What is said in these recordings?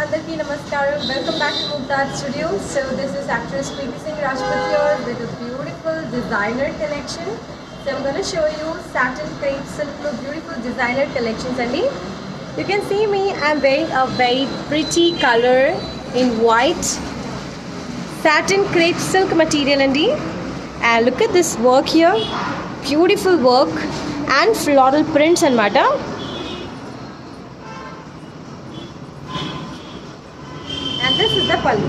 Andarki Namaskaram. Welcome back to Mumtaz Studio. So this is actress Preeti Singh Rajput here with a beautiful designer collection. So I'm going to show you satin crepe silk beautiful designer collections. And you can see me. I'm wearing a very pretty color in white satin crepe silk material. And look at this work here. Beautiful work and floral prints and matter. And this is the pallu.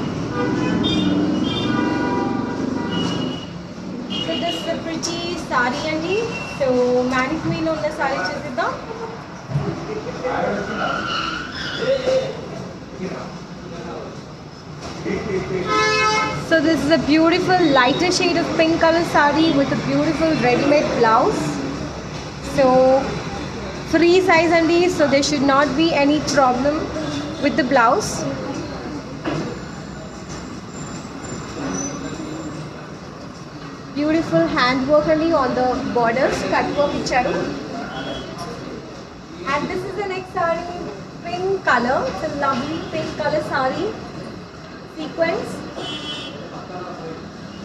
So this is a pretty sari andi. So mani queen unna sari chesidam. So this is a beautiful lighter shade of pink color sari with a beautiful ready-made blouse. So free size andi, so there should not be any problem with the blouse. Beautiful handwork on the borders, cut work icharu. And this is the next sari, pink color. It's a lovely pink color sari, sequence.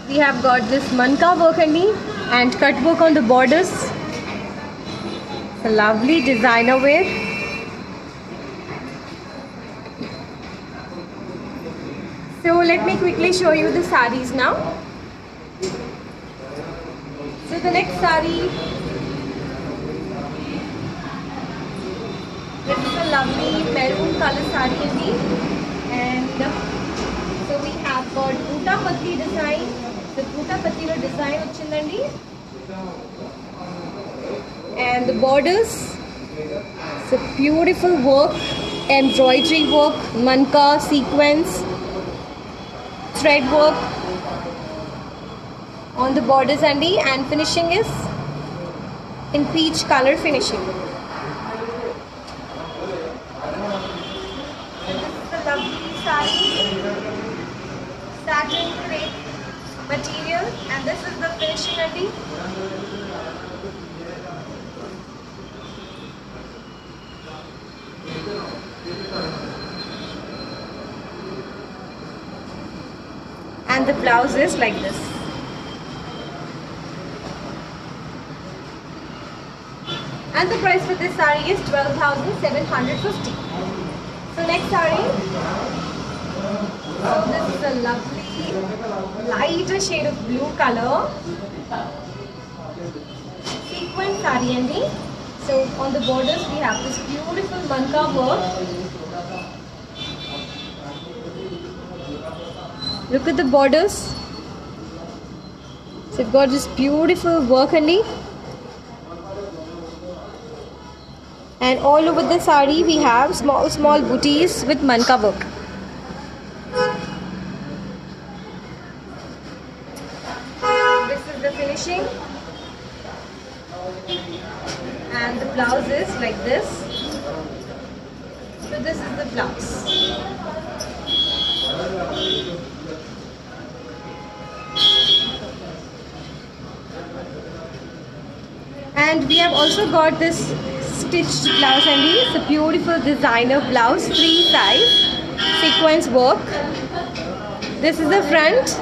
We have got this manka work and cut work on the borders. It's a lovely designer wear. So let me quickly show you the saris now. So the next sari, this is a lovely maroon color sari and so we have got Bhuta Patti design. The Bhuta Patti design vachindandi and the borders. It's a beautiful work, embroidery work, manka, sequence, thread work on the borders and finishing is in peach color finishing. This is a lovely sari, satin crepe material, and this is the finishing and the blouse is like this. And the price for this sari is 12,750. So next sari. So this is a lovely lighter shade of blue color. Sequin sari So on the borders we have this beautiful manka work. Look at the borders. So it's got this beautiful work and all over the sari we have small booties with manka work. This is the finishing and the blouse is like this. So this is the blouse. And we have also got this stitched blouse it's a beautiful designer blouse, free size, sequence work. This is the front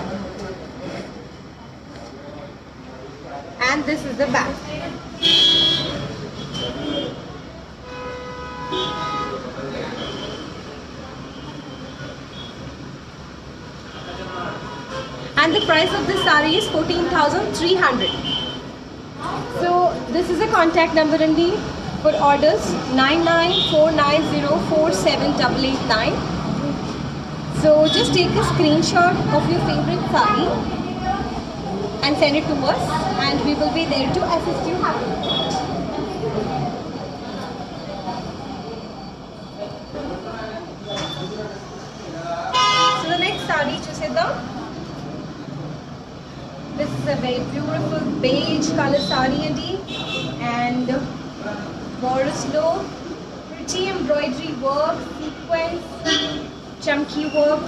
and this is the back. And the price of this sari is 14,300. So this is a contact number for orders 9949047889. So just take a screenshot of your favorite sari and send it to us and we will be there to assist you. So the next sari chusedam. This is a very beautiful beige color sari and borders low, pretty embroidery work, sequence, chunky work.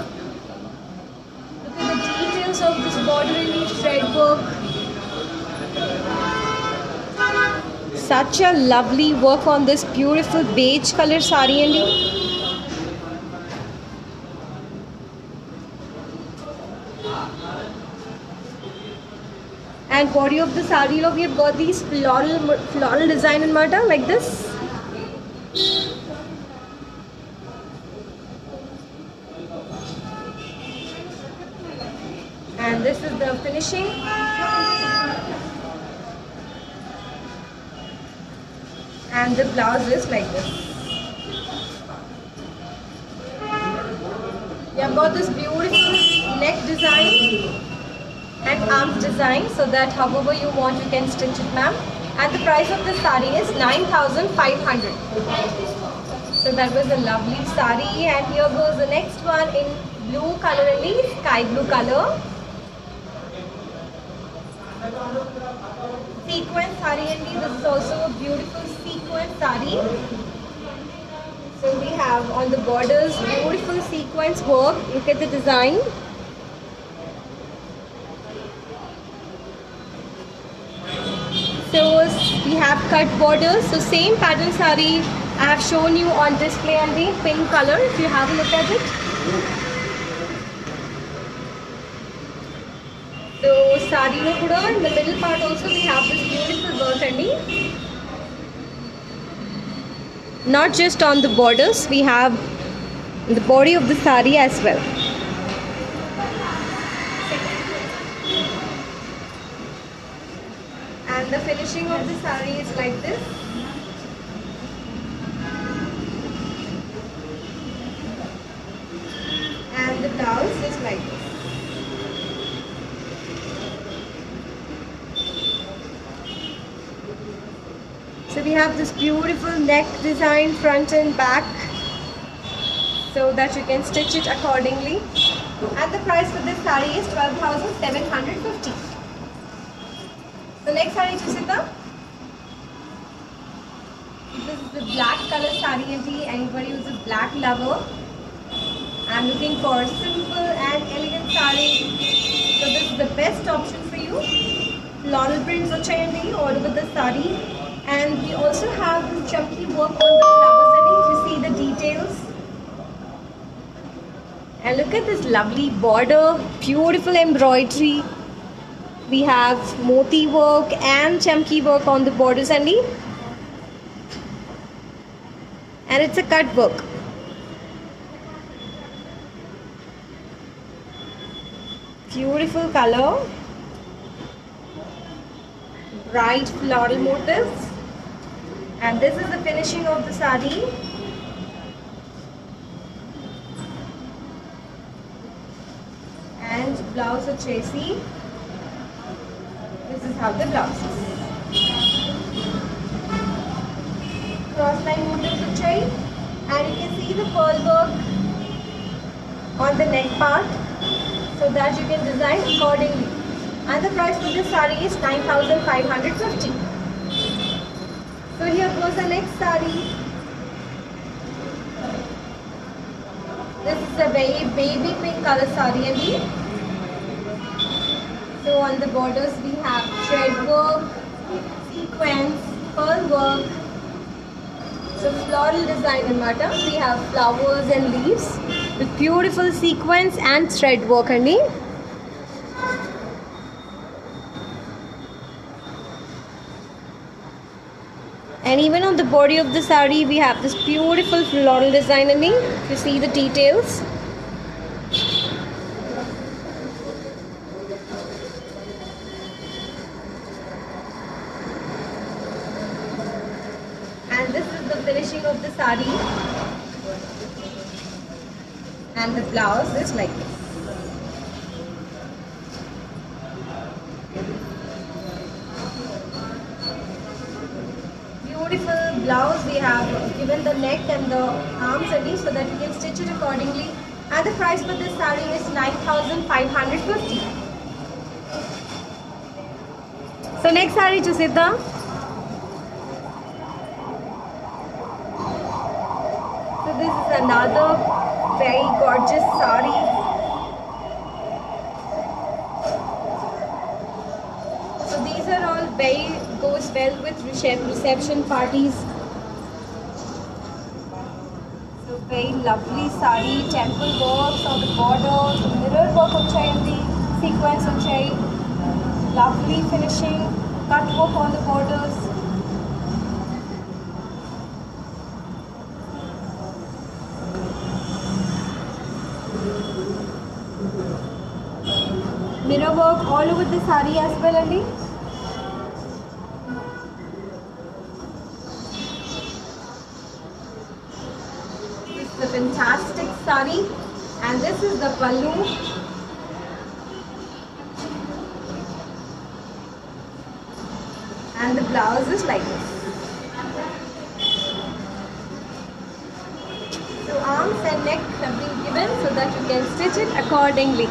Look at the details of this border thread work. Such a lovely work on this beautiful beige color sari And body of the sari, we have got these floral design in Mata like this. And this is the finishing. And the blouse is like this. We have got this beautiful neck design and arms design, so that however you want you can stitch it, ma'am. And the price of this sari is 9,500. So that was a lovely sari, and here goes the next one in blue color, only sky blue color. Sequence sari, and this is also a beautiful sequence sari. So we have on the borders beautiful sequence work. Look at the design. So we have cut borders. So same pattern sari I have shown you on display and the pink color. If you have a look at it. So sari lo kuda in the middle part also we have this beautiful work andi. Not just on the borders, we have the body of the sari as well. And the finishing of the sari is like this. And the blouse is like this. So we have this beautiful neck design front and back, so that you can stitch it accordingly. And the price for this sari is 12,750. The next sari, Chusita. This is the black color sari, and anybody who's a black lover. I'm looking for simple and elegant sari. So this is the best option for you. Floral prints are order with the sari. And we also have this chunky work on the flowers, and if you see the details. And look at this lovely border, beautiful embroidery. We have moti work and chunky work on the borders, and it's a cut work. Beautiful color, bright floral motifs. And this is the finishing of the sari. And blouse of Tracy. This is how the blouse is. Cross line motifs of Chai. And you can see the pearl work on the neck part, so that you can design accordingly. And the price for this sari is 9,550. So here goes the next sari. This is a very baby pink color sari, and so on the borders we have thread work, sequence, pearl work. So floral design in Mata. We have flowers and leaves with beautiful sequence and thread work, and even on the body of the sari we have this beautiful floral design, and you see the details. And this is the finishing of the sari. And the blouse is like this. Beautiful blouse. We have given the neck and the arms ready, so that you can stitch it accordingly. And the price for this sari is 9,550. So next sari, Chusita. So this is another very gorgeous sari. So these are all very goes well with reception parties. So very lovely sari, temple works on the border, mirror work of chai, sequence of chai, lovely finishing, cut work on the borders. Mirror work all over the saree as well, Andy. This is a fantastic saree, and this is the pallu. And the blouse is like this. So arms and neck have been given so that you can stitch it accordingly.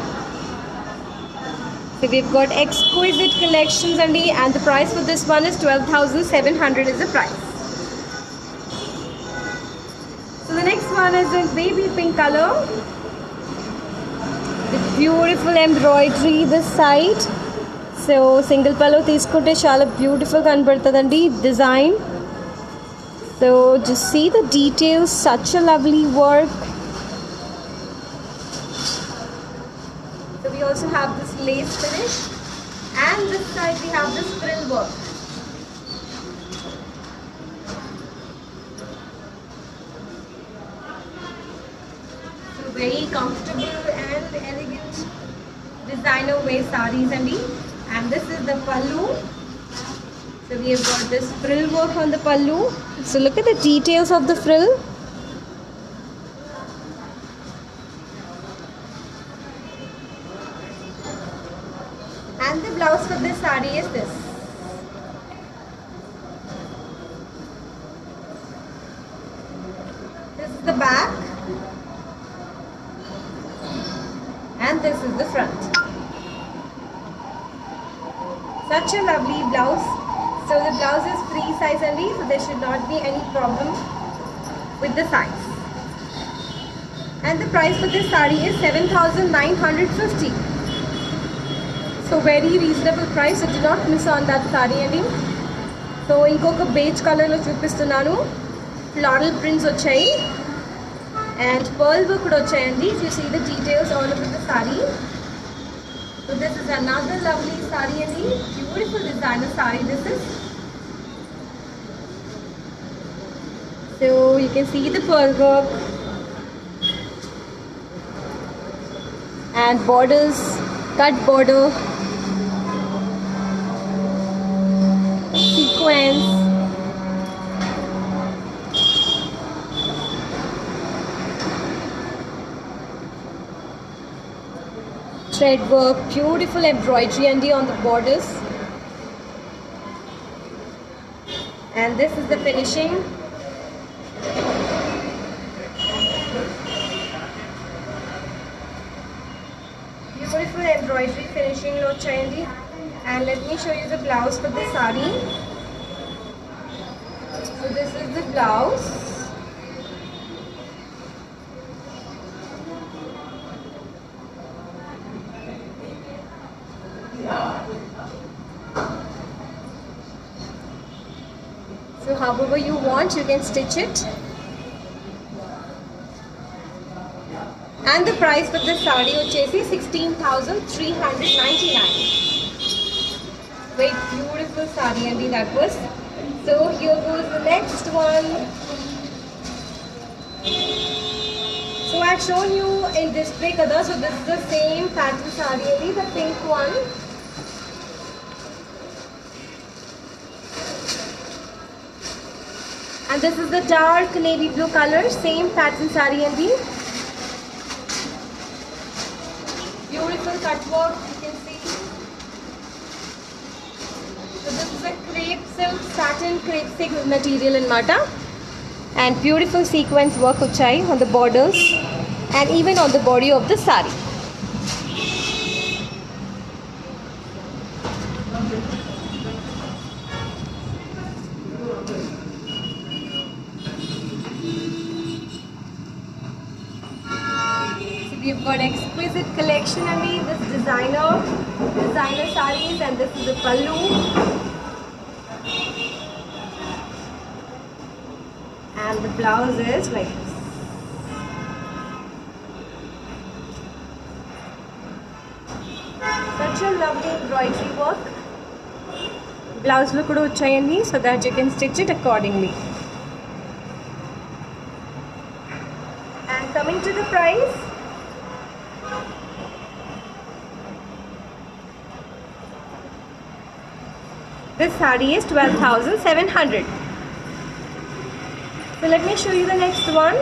So we've got exquisite collections, Andy, and the price for this one is 12,700 is the price. So the next one is in baby pink color. The beautiful embroidery this side. So single pallu తీసుకుంటే చాలా beautiful కనబడుతుందండి design. So just see the details, such a lovely work. So we also have this lace finish, and this side we have this frill work. So very comfortable and elegant designer wear sarees, and this is the pallu. So we have got this frill work on the pallu. So look at the details of the frill. And the blouse for this saree is this. This is the back, and this is the front. Such a lovely blouse. So the blouse is free size only, so there should not be any problem with the size. And the price for this saree is 7,950. So very reasonable price, so do not miss on that saree, Andy. So inkoka beige color lo chupistunanu. Floral prints vachayi and pearl work kuda vachayandi. You see the details all over the saree. So this is another lovely saree, Andy. Beautiful designer saree this is. So you can see the pearl work and borders, cut border, sequence. Thread work, beautiful embroidery on the borders. And this is the finishing. Beautiful embroidery finishing lo chayandi. And let me show you the blouse for the saree. So this is the blouse. So however you want, you can stitch it. And the price for this saree vachesi 16,399. Very beautiful saree, Andy, that was. So here goes the next one. So I've shown you in display kada. So this is the same pattern saree, Andy, the pink one. And this is the dark navy blue color, same pattern saree, Andy. Beautiful cut work, you can see. So this is a crepe silk satin crepe silk material in Mata, and beautiful sequence work uchai on the borders and even on the body of the saree. We've got exquisite collection, Andy. This designer sarees, and this is the pallu. And the blouse is like this. Such a lovely embroidery work. Blouse lo kuda vachayandi so that you can stitch it accordingly. And coming to the price, this saree is 12,700. So let me show you the next one.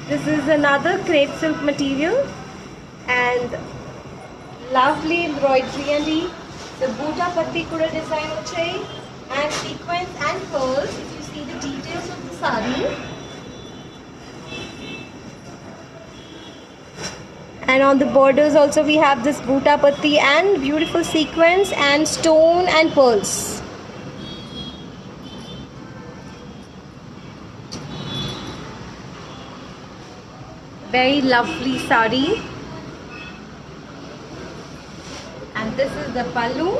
This is another crepe silk material and lovely embroidery andi. The boota patti kuda design vachai and sequins and pearls. If you see the details of the saree. And on the borders also we have this boota patti and beautiful sequins and stone and pearls. Very lovely saree. And this is the pallu.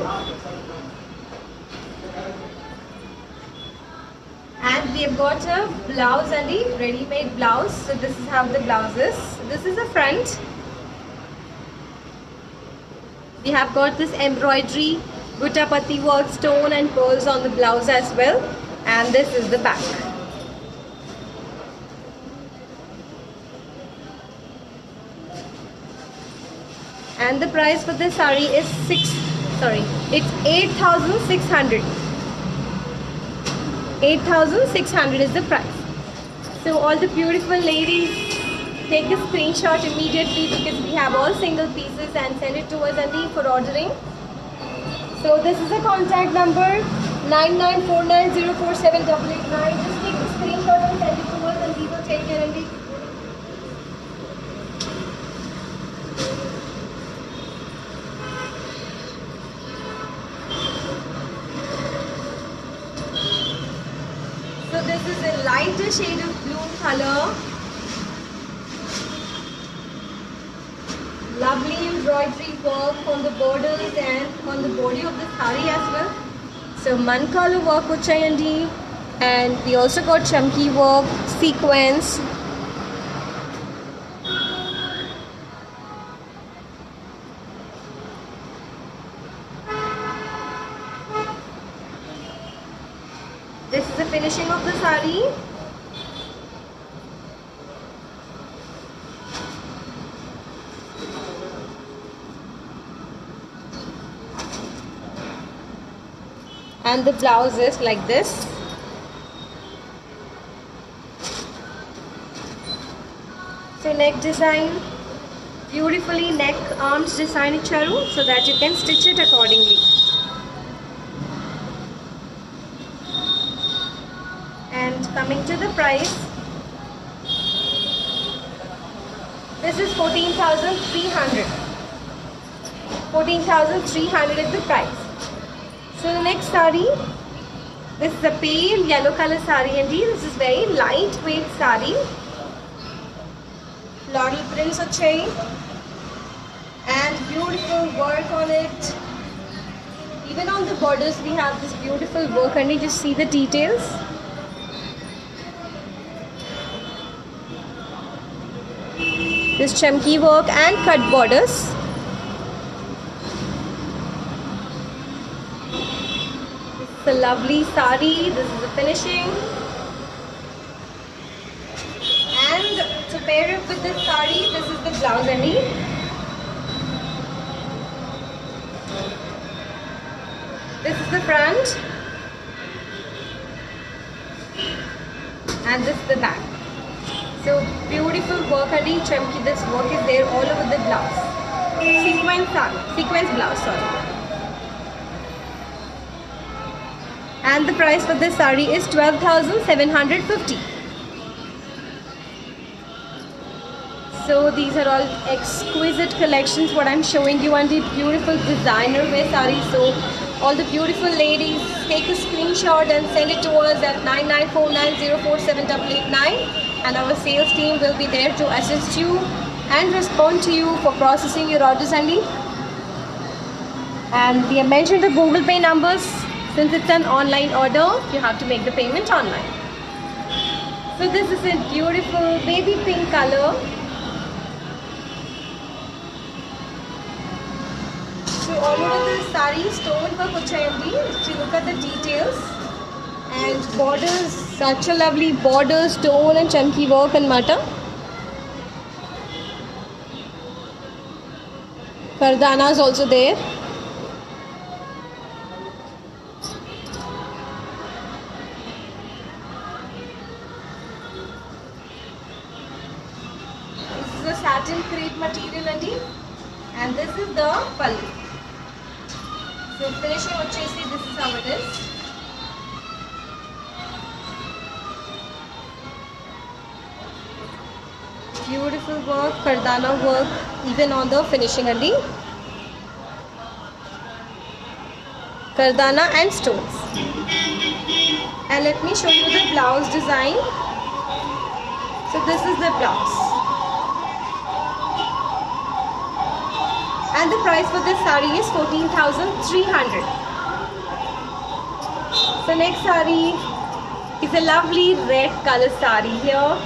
And we have got a blouse and a ready-made blouse. So this is how the blouse is. This is the front. We have got this embroidery, butta patti work, stone and pearls on the blouse as well. And this is the back. And the price for this saree is it's 8,600. 8,600 is the price. So all the beautiful ladies, take a screenshot immediately because we have all single pieces and send it to us and for ordering. So this is the contact number 9949047889. Just take the screenshot and send it to us and we will take care and so this is a lighter shade of blue color. Lovely embroidery work on the borders and on the body of the saree as well. So mankalu work vachayandi, and we also got chunky work, sequence. This is the finishing of the saree. And the blouse is like this. So neck design, beautifully neck arms design icharu so that you can stitch it accordingly. And coming to the price, this is 14,300. 14,300 is the price. So the next saree, this is a pale yellow color saree and this is very lightweight saree. Floral prints vachai and beautiful work on it. Even on the borders we have this beautiful work and you just see the details. This chunky work and cut borders. The lovely saree, this is the finishing, and to pair it with this saree, this is the blouse and this is the front and this is the back. So beautiful work and chunky, this work is there all over the blouse. Sequence blouse, sorry. And the price for this saree is 12,750. So these are all exquisite collections what I'm showing you, and the beautiful designer wear sarees. So all the beautiful ladies, take a screenshot and send it to us at 9949047889, and our sales team will be there to assist you and respond to you for processing your orders only. And we have mentioned the Google Pay numbers. Since it's an online order, you have to make the payment online. So this is a beautiful baby pink color. all over the saree stone work vachayandi. If you look at the details and borders, such a lovely border, stone and chunky work and matter. Kardana is also there. This is the satin crepe material and this is the pallu. So finishing vachesi, this is how it is. Beautiful work, Kardana work, even on the finishing Kardana and stones. And let me show you the blouse design. So this is the blouse. And the price for this saree is 14,300. So next saree is a lovely red color saree here.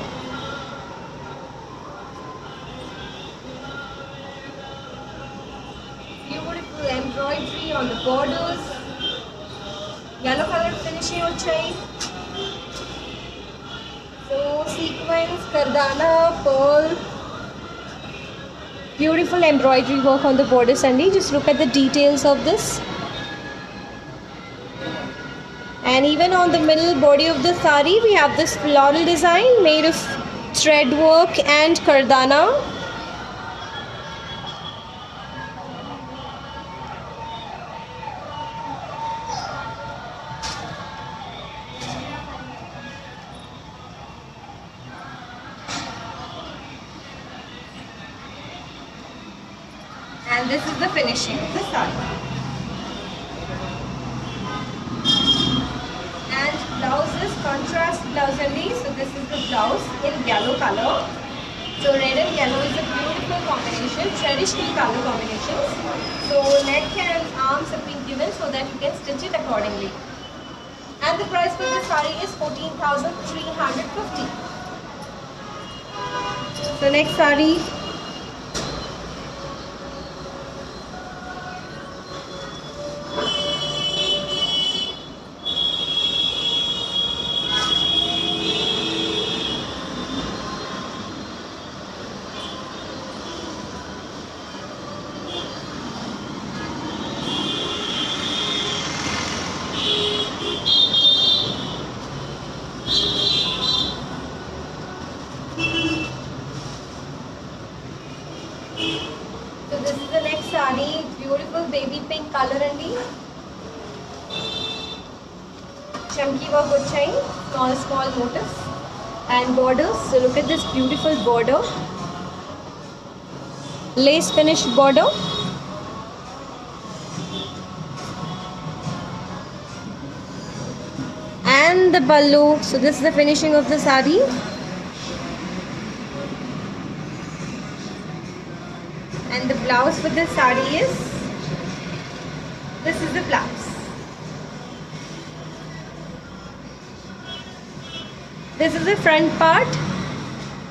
Beautiful embroidery on the borders. Yellow color finishing vachai. So sequins, Kardana, pearl. Beautiful embroidery work on the borders and just look at the details of this. And even on the middle body of the saree we have this floral design made of thread work and Kardana. And this is the finishing of the saree. And blouse is contrast blouse only. So this is the blouse in yellow color. So red and yellow is a beautiful combination, traditional color combinations. So neck and arms have been given so that you can stitch it accordingly. And the price for this saree is 14,350. So next saree. So this is the next saree, beautiful baby pink color chunky work vachai, small motifs and borders. So look at this beautiful border, lace finished border. And the pallu. So this is the finishing of the saree. And the blouse for this saree is, this is the blouse. This is the front part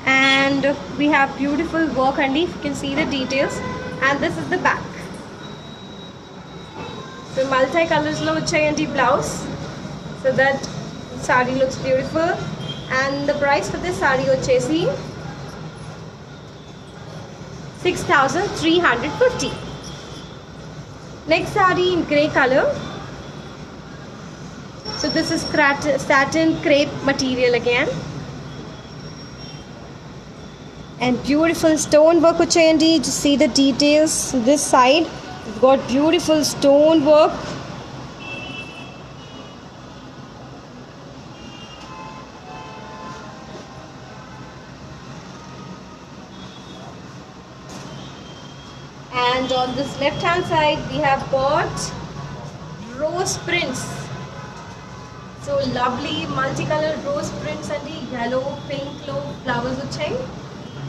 and we have beautiful work underneath. You can see the details. And this is the back. So multi-colors lo vachayandi blouse. So that saree looks beautiful. And the price for this saree vachesi 6,350. Next saree in grey color. So this is satin crepe material again. And beautiful stone work vachayandi. Just see the details. This side we've got beautiful stone work. And on this left hand side we have got rose prints. So lovely multicolored rose prints and the yellow, pink flowers vachai.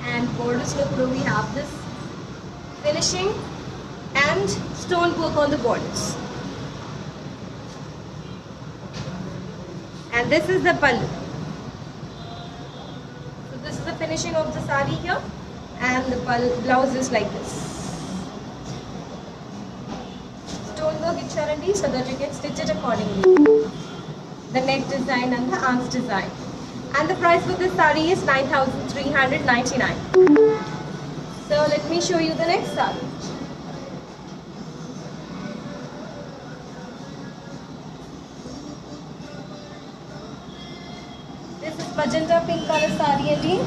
And borders look where we have this finishing and stone work on the borders. And this is the pallu. So this is the finishing of the saree here, and the blouse is like this. ఇచ్చారండి, so that you can stitch it accordingly. The neck design and the arms design. And the price for this saree is 9,399. So let me show you the next saree. This is magenta pink color saree again.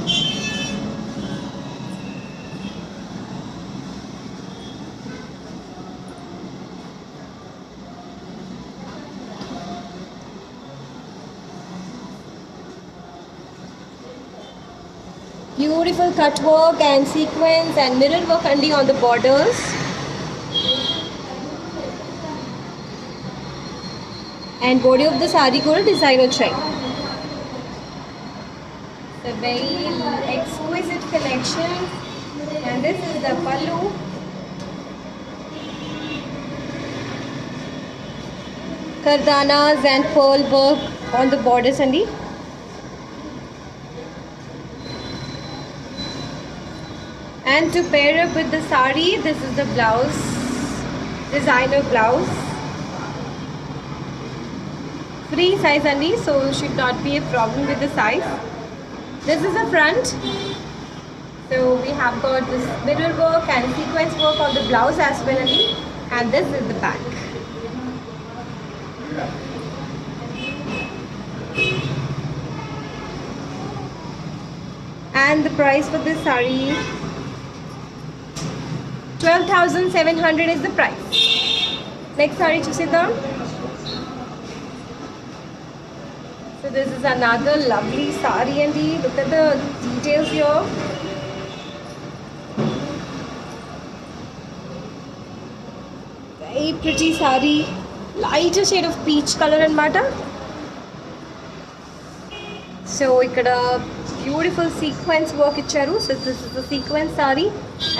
Beautiful cut work and sequins and mirror work only on the borders. And body of the saree ko designer chain. It's a very exquisite collection. And this is the pallu. Kardanas and pearl work on the borders only. And to pair up with the saree, this is the blouse, designer blouse. Free size only, so should not be a problem with the size. This is the front. So we have got this mirror work and sequence work on the blouse as well only. And this is the back. And the price for this saree, 12,700 is the price. Next saree chusidam. So this is another lovely saree and look at the details here. Very pretty saree, lighter shade of peach color and matter. So ikkada beautiful sequence work icharu. So this is the sequence saree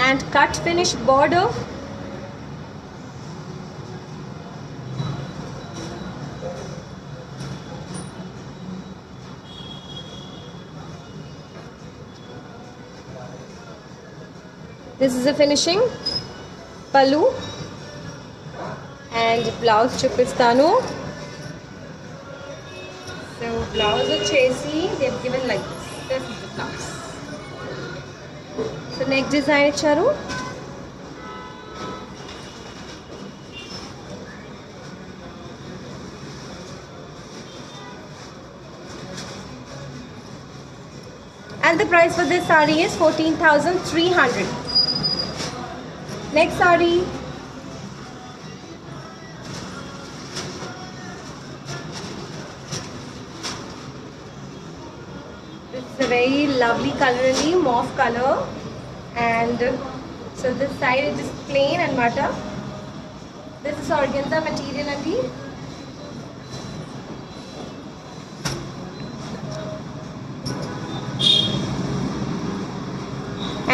and cut finish border. This is the finishing pallu and blouse chupistano. So blouse వచ్చేసి they have given like this. This is the blouse. So neck design ఇచ్చారు. And the price for this saree is 14,300. Next saree. It's a very lovely color, mauve color, and so this side is just plain and matter. This is organza material only.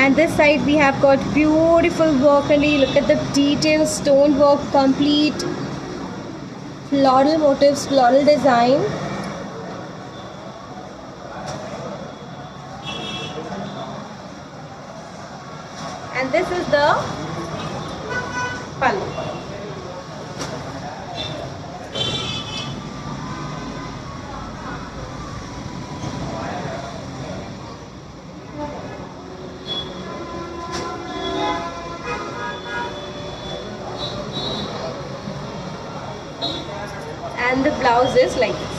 And this side we have got beautiful work only. Look at the detailed stone work, complete floral motifs, floral design. And this is the pallu. And the blouse is like this.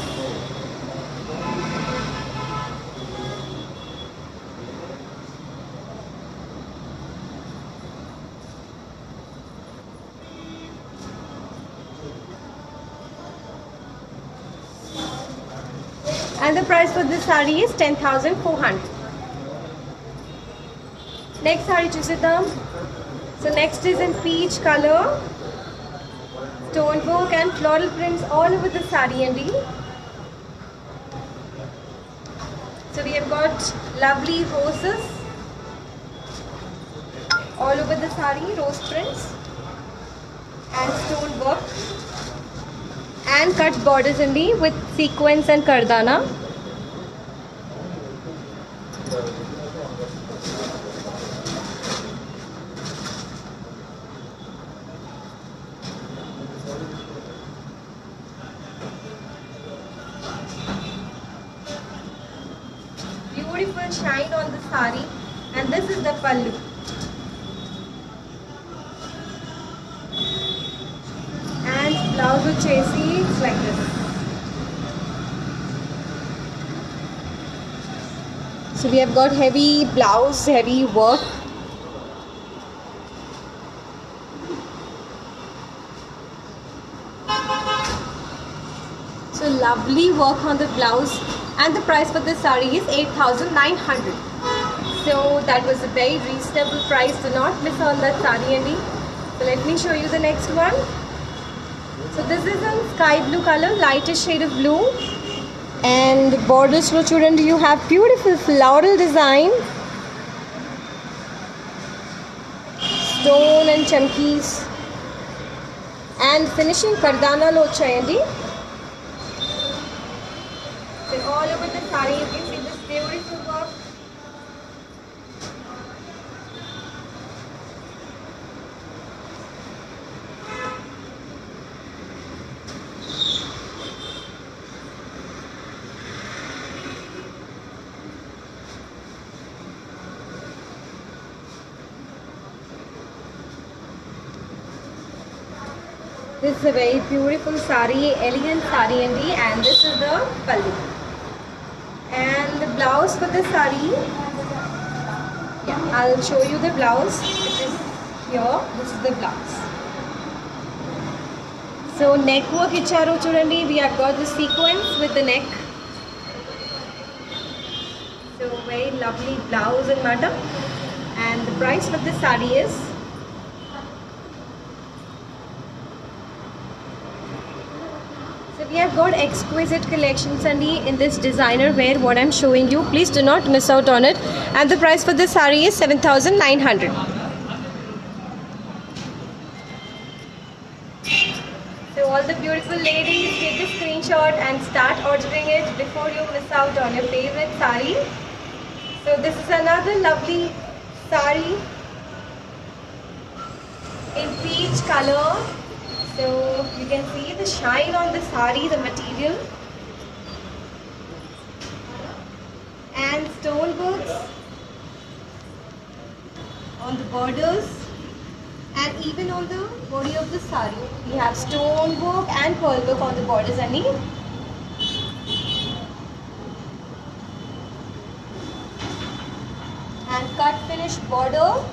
And the price for this saree is 10,400. Next saree chusidam. So next is in peach color. Stone work and floral prints all over the saree and so we have got lovely roses all over the saree, rose prints and stone work and cut borders in with sequins and kardana. beautiful shine on the sari, and this is the pallu. And blouse వచ్చేసి it's like this. So we have got heavy blouse, heavy work. So lovely work on the blouse, and the price for this saree is 8,900. So that was a very reasonable price. Do not miss on that saree, Andy. So let me show you the next one. So this is in sky blue color, lightest shade of blue, and borders lo chudandi, you have beautiful floral design, stone and chumkis, and finishing kardana lo chayandi. So all over the saree you can see this beautiful work. This is a very beautiful saree, elegant saree indeed, and this is the pallu. And the blouse for the saree, yeah, I'll show you the blouse. It is here. This is the blouse. So neck work icharu chudandi, we have got the sequence with the neck. So very lovely blouse and madam. And the price for this saree is we have got exquisite collections in this designer wear what I'm showing you. Please do not miss out on it. And the price for this saree is 7,900. So all the beautiful ladies, take a screenshot and start ordering it before you miss out on your favorite saree. So this is another lovely saree in peach color. So you can see the shine on the saree, the material, and stone works on the borders, and even on the body of the saree we have stone work and pearl work on the borders and cut finish border.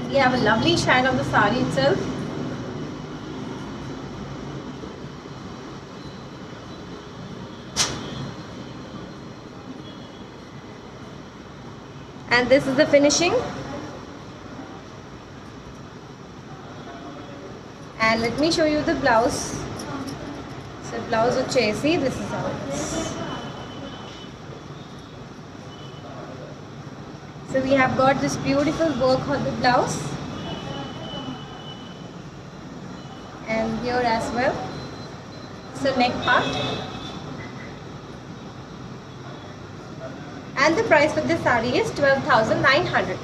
We have a lovely shine on the saree itself. And this is the finishing. And let me show you the blouse. So blouse వచ్చేసి this is how it is. So we have got this beautiful work on the blouse, and here as well. So neck part, and the price for this saree is 12,900.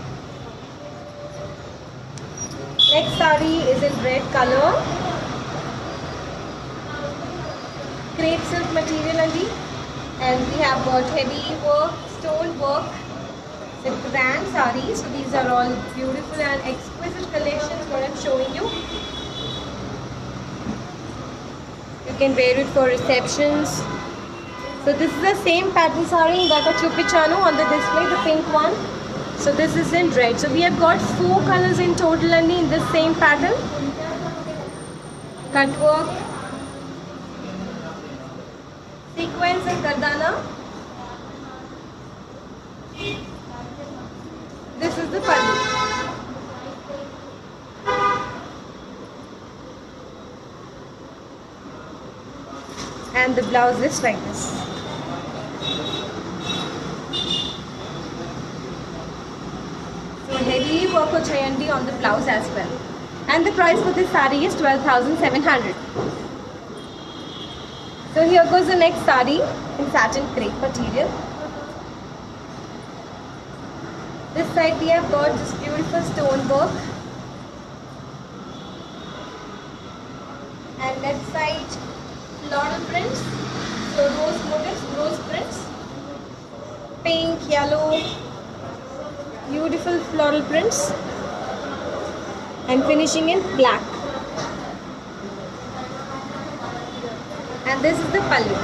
Next saree is in red color, crepe silk material and we have got heavy work, stone work. The grand sarees. So these are all beautiful and exquisite collections what I'm showing you. You can wear it for receptions. So this is the same pattern saree that I chupichanu on the display, the pink one. So this is in red. So we have got 4 colors in total and in this same pattern. Cut work, sequence and kardana. This is the pallu. And the blouse is like this. So heavy work chayandi on the blouse as well. And the price for this saree is 12,700. So here goes the next saree in satin crepe material. This side we have got this beautiful stone work, and left side floral prints. So rose motifs, rose prints, pink, yellow, beautiful floral prints, and finishing in black. And this is the pallu.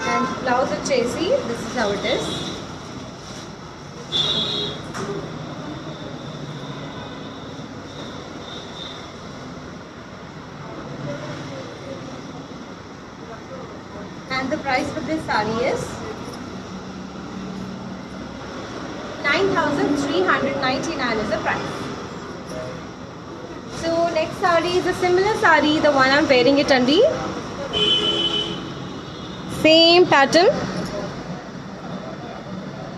And blouse of Chasey, this is how it is. And the price for this saree is 9,399 is the price. So next saree is a similar saree, the one I'm wearing it under. Same pattern,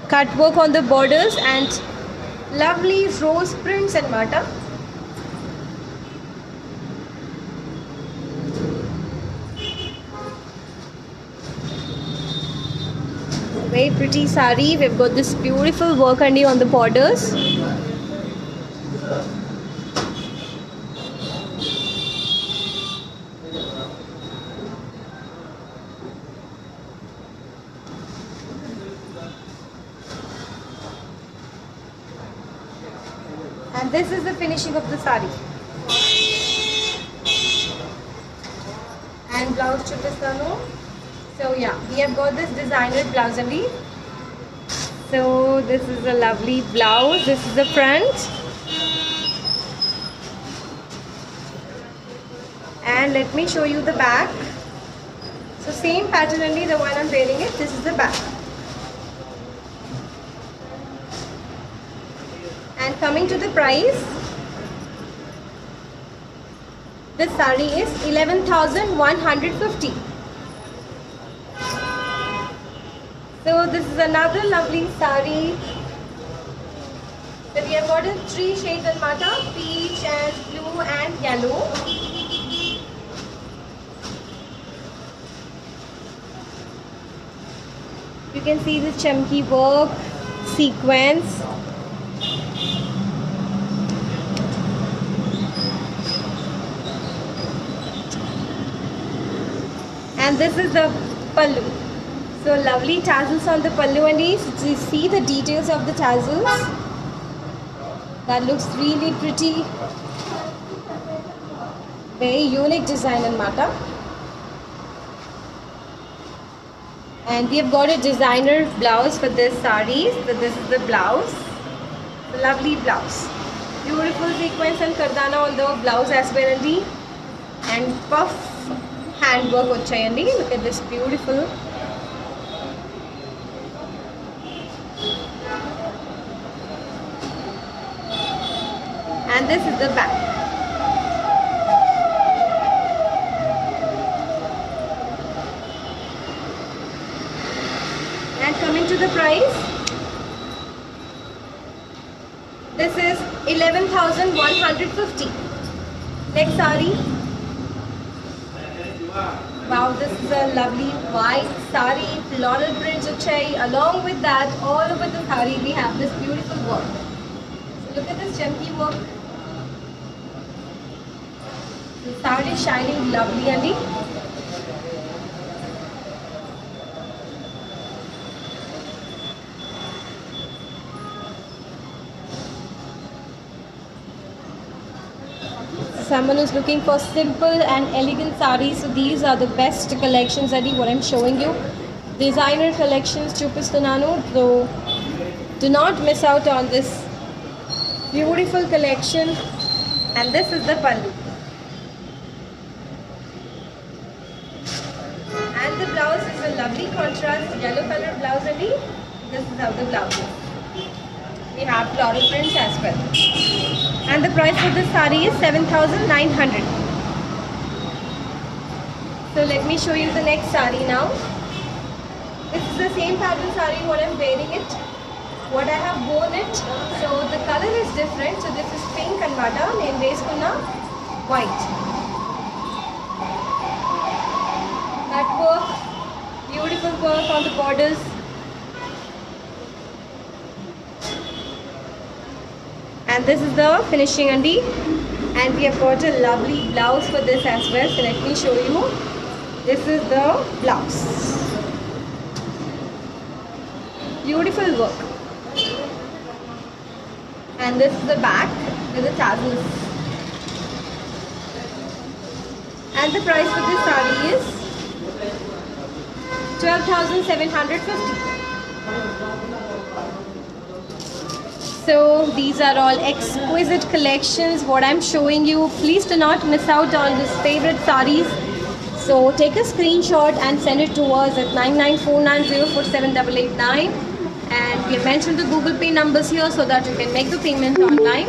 cut work on the borders and lovely rose prints and mata. Very pretty saree. We've got this beautiful work on the borders. And this is the finishing of the saree. And blouse chupistano. So yeah, we have got this designer blouse only. So this is a lovely blouse. This is the front. And let me show you the back. So same pattern only, the one I'm wearing it. This is the back. And coming to the price, this saree is 11,150. So this is another lovely saree. So we have got in 3 shades in mata, peach and blue and yellow. You can see this chunky work, sequence. And this is the pallu. So lovely tassels on the pallu, and you see the details of the tassels. That looks really pretty. Very unique design in mata. And we have got a designer blouse for this saree. So this is the blouse. The lovely blouse. Beautiful sequence and kardana on the blouse as well, and puff handwork vachayandi. Look at this beautiful. And this is the back. And coming to the price, this is 11,150. Next saree. Wow, this is a lovely white saree, floral prints uchai. Along with that, all over the saree we have this beautiful work. So look at this chunky work. The saree is shining lovely, Andy. Someone who's looking for simple and elegant sarees, so these are the best collections, Adi, what I'm showing you. Designer collections, Chupistanano. So do not miss out on this beautiful collection. And this is the pallu. And the blouse is a lovely contrast, yellow color blouse, Adi. This is how the blouse is. We have floral prints as well. And the price for this saree is 7,900. So let me show you the next saree now. This is the same pattern saree what I'm wearing it. What I have worn it. So the color is different. So this is pink and vada. Name veskunna white. That work, beautiful work on the borders. And this is the finishing andi. And we have got a lovely blouse for this as well. So let me show you. This is the blouse. Beautiful work. And this is the back with the tassels. And the price for this saree is 12,750. So these are all exquisite collections what I'm showing you. Please do not miss out on this favorite sarees. So take a screenshot and send it to us at 9949047889. And we have mentioned the Google Pay numbers here so that you can make the payment online.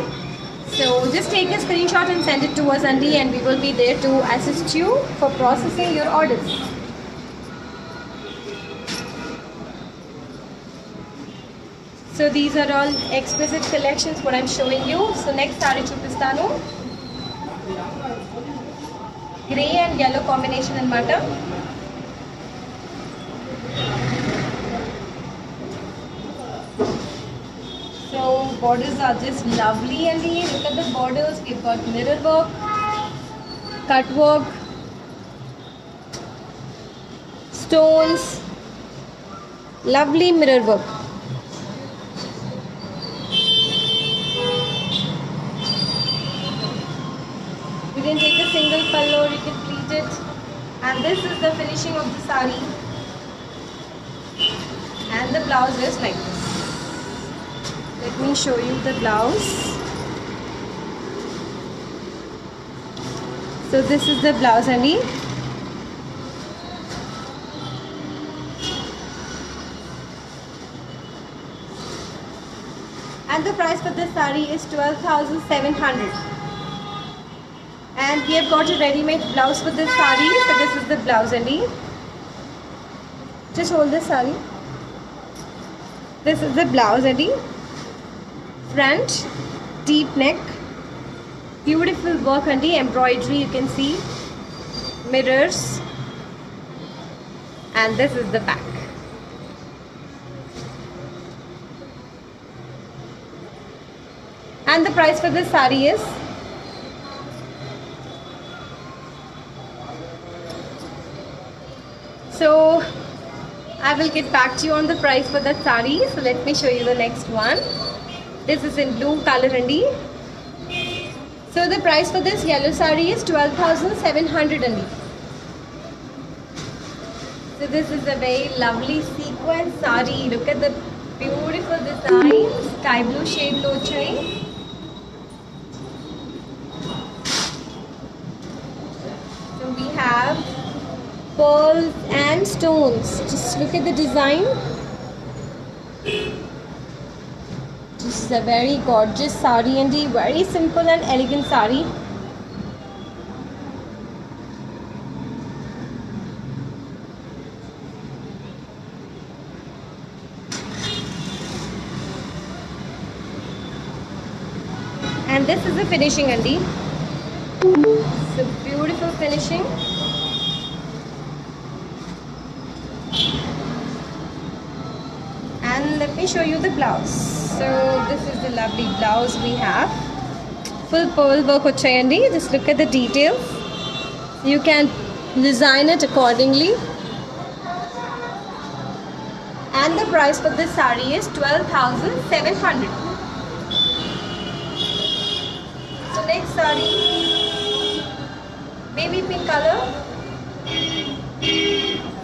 So just take a screenshot and send it to us, Andy, and we will be there to assist you for processing your orders. So these are all exquisite collections what I'm showing you. So next saree chupistanu. Grey and yellow combination anamata. So borders are just lovely, and look at the borders. We've got mirror work, cut work, stones, lovely mirror work. You can take a single pallu or you can pleat it. And this is the finishing of the saree. And the blouse is like this. Let me show you the blouse. So this is the blouse, Andy. And the price for this saree is 12,700. And we have got a ready-made blouse for this saree. So this is the blouse, Andy. Just hold this saree. This is the blouse, Andy. Front, deep neck, beautiful work, Andy. Embroidery, you can see. Mirrors. And this is the back. And the price for this saree is so I will get back to you on the price for that saree. So let me show you the next one. This is in blue color, Andy. So the price for this yellow saree is 12,700, Andy. So this is a very lovely sequin saree. Look at the beautiful design. Sky blue shade lo chai. So we have pearls and stones. Just look at the design. This is a very gorgeous saree, and very simple and elegant saree. And this is the finishing, Andy. So beautiful finishing. And let me show you the blouse. So this is the lovely blouse we have. Full pearl work vachayandi. Just look at the details. You can design it accordingly. And the price for this saree is 12,700. So next saree, baby pink color.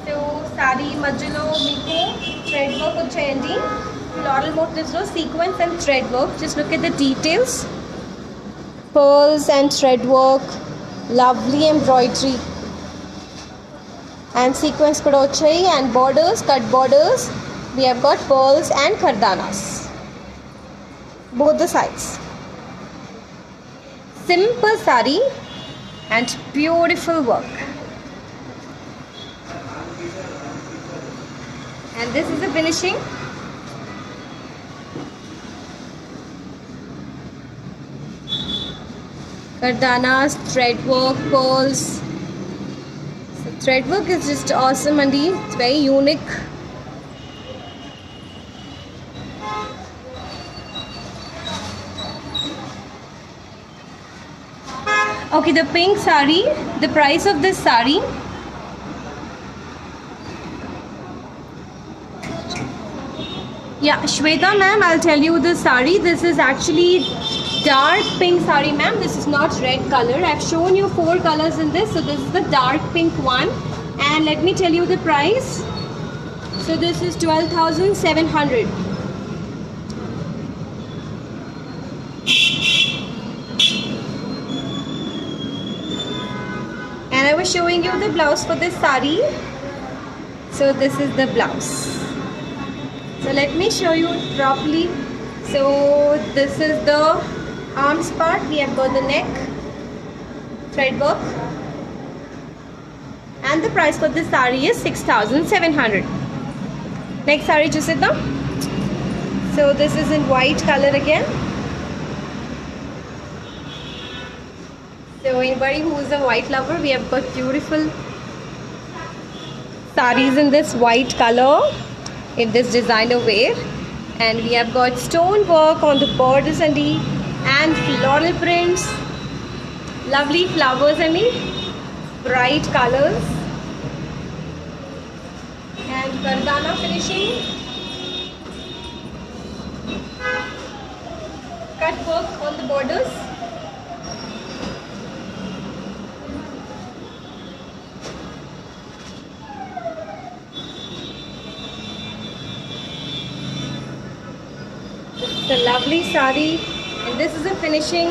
So saree majlo meeku thread work vachayandi. Floral motifs, sequins and thread work. Just look at the details. Pearls and thread work. Lovely embroidery. And sequins kuda vachayi, and borders, cut borders. We have got pearls and kardanas. Both the sides. Simple saree and beautiful work. And this is the finishing. Kardanas, thread work, pearls. So thread work is just awesome, and it's very unique. Okay, the pink sari, the price of this sari. Yeah, Shweta ma'am, I'll tell you the sari. This is actually dark pink sari ma'am. This is not red color. I've shown you 4 colors in this. So this is the dark pink one. And let me tell you the price. So this is 12,700. And I was showing you the blouse for this sari. So this is the blouse. So let me show you properly. So this is the arms part. We have got the neck, thread work, and the price for this sari is 6,700. Next sari, Chusita. So this is in white color again. So anybody who is a white lover, we have got beautiful saris in this white color, in this designer wear, and we have got stone work on the borders and floral prints, lovely flowers and bright colors, and kardana finishing, cut work on the borders. The lovely sari, and this is a finishing.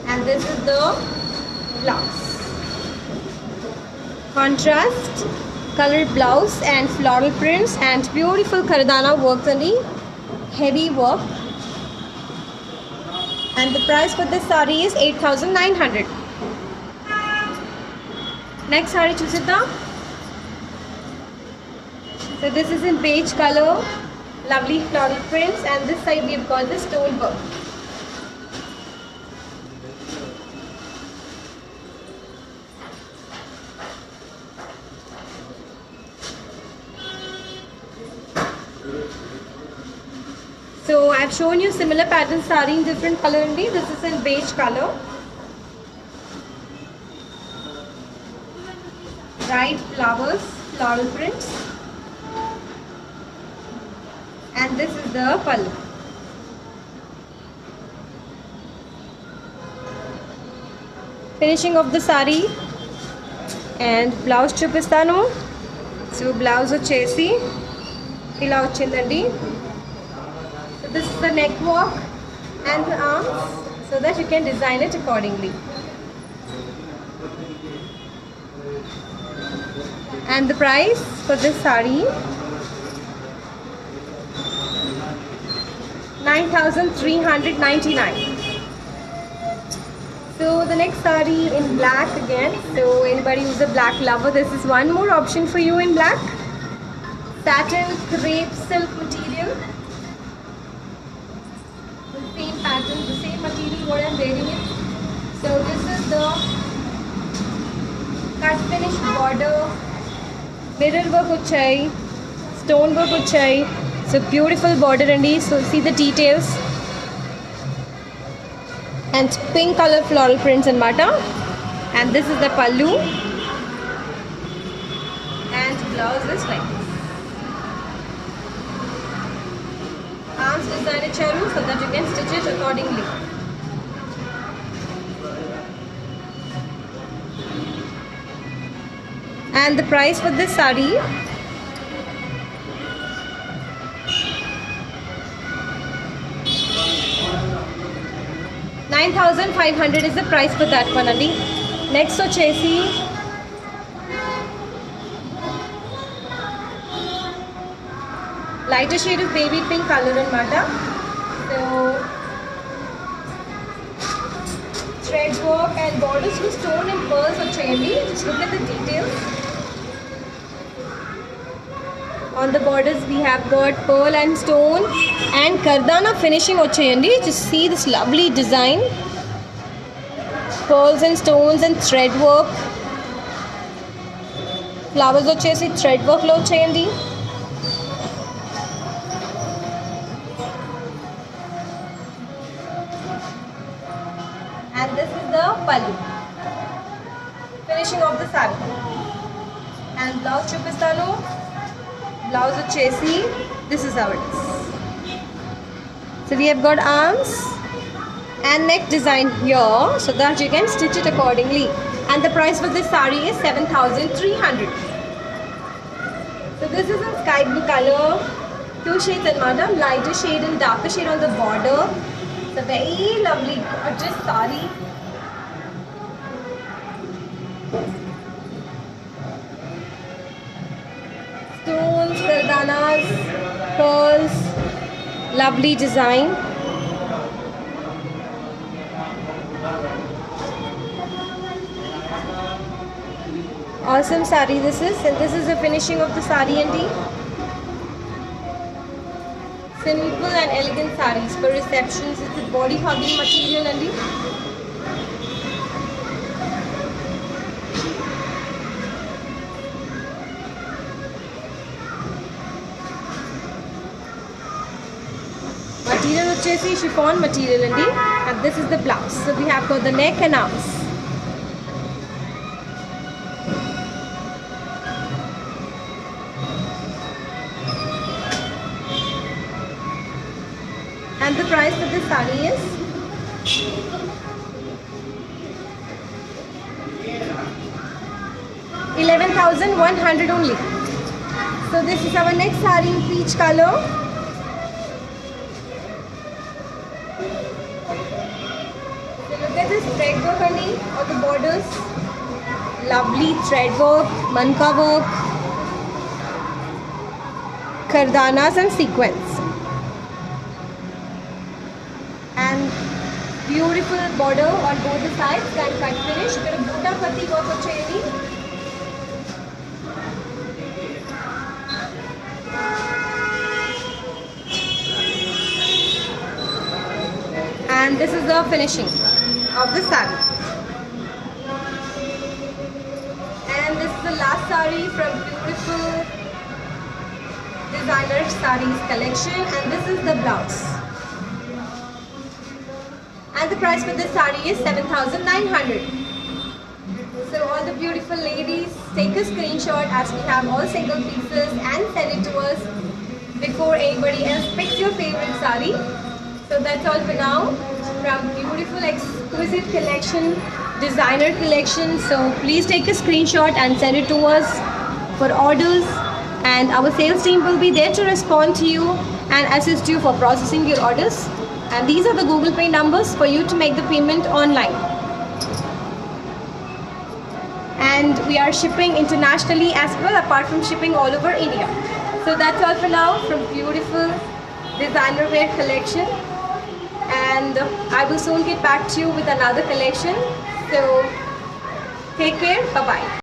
And this is the blouse. Contrast color blouse and floral prints and beautiful kardana work on the heavy work. And the price for this sari is 8,900. Next sari, Chusita. So this is in beige color, lovely floral prints, and this side we have got the stone work. So I have shown you similar pattern sari in different color only. This is in beige color. Bright flowers, floral prints. And this is the pallu. Finishing of the sari and blouse chupistanu. So blouse వచ్చేసి ఇలా వచ్చిందండి. So this is the neck work and the arms, so that you can design it accordingly. And the price for this sari, 9,399. So the next sari in black again. So anybody who's a black lover, this is one more option for you in black. Satin crepe silk material. The same pattern, the same material what I'm wearing it. So this is the cut finish border, mirror work వచ్చాయి, stone work వచ్చాయి. So beautiful border andi. So see the details. And pink color floral prints and mata. And this is the pallu. And blouse is like this. Arms design icharu so that you can stitch it accordingly. And the price for this sari, 9,500 is the price for that one only. Next వచ్చేసి lighter shade of baby pink color అన్నమాట. So thread work and borders with stone and pearls వచ్చేయండి. Just look at the details. On the borders we have got pearl and stone and kardana finishing వచ్చేయండి. Just see this lovely design. Pearls and stones and thread work. Flowers వచ్చేసి thread work లో వచ్చేయండి. And blouse చూపిస్తాను. Blouse వచ్చేసి this is how it is. So we have got arms and neck design here so that you can stitch it accordingly. And the price for this saree is 7,300. So this is in sky blue color. Two shades and madam, lighter shade and darker shade on the border. It's a very lovely gorgeous saree. Stones, kardanas, pearls, lovely design. Awesome saree this is, and this is the finishing of the saree and simple and elegant sarees for receptions. It's a body hugging material and material వచ్చేసి chiffon material and this is the blouse. So we have got the neck and arms. And the price for this saree is 11,100 only. So this is our next saree in peach color. So look at this thread work on the borders. Lovely thread work, manka work, kardanas and sequins. And beautiful border on both the sides and cut finish. Ikkada boota patti work vachedi. And this is the finishing of the saree. And this is the last saree from beautiful designer sarees collection, and this is the blouse. And the price for this saree is 7,900. So all the beautiful ladies, take a screenshot as we have all single pieces and send it to us before anybody else picks your favorite saree. So that's all for now from beautiful exquisite collection, designer collection. So please take a screenshot and send it to us for orders, and our sales team will be there to respond to you and assist you for processing your orders. And these are the Google Pay numbers for you to make the payment online. And we are shipping internationally as well, apart from shipping all over India. So that's all for now from beautiful designer wear collection. And I will soon get back to you with another collection. So take care. Bye-bye.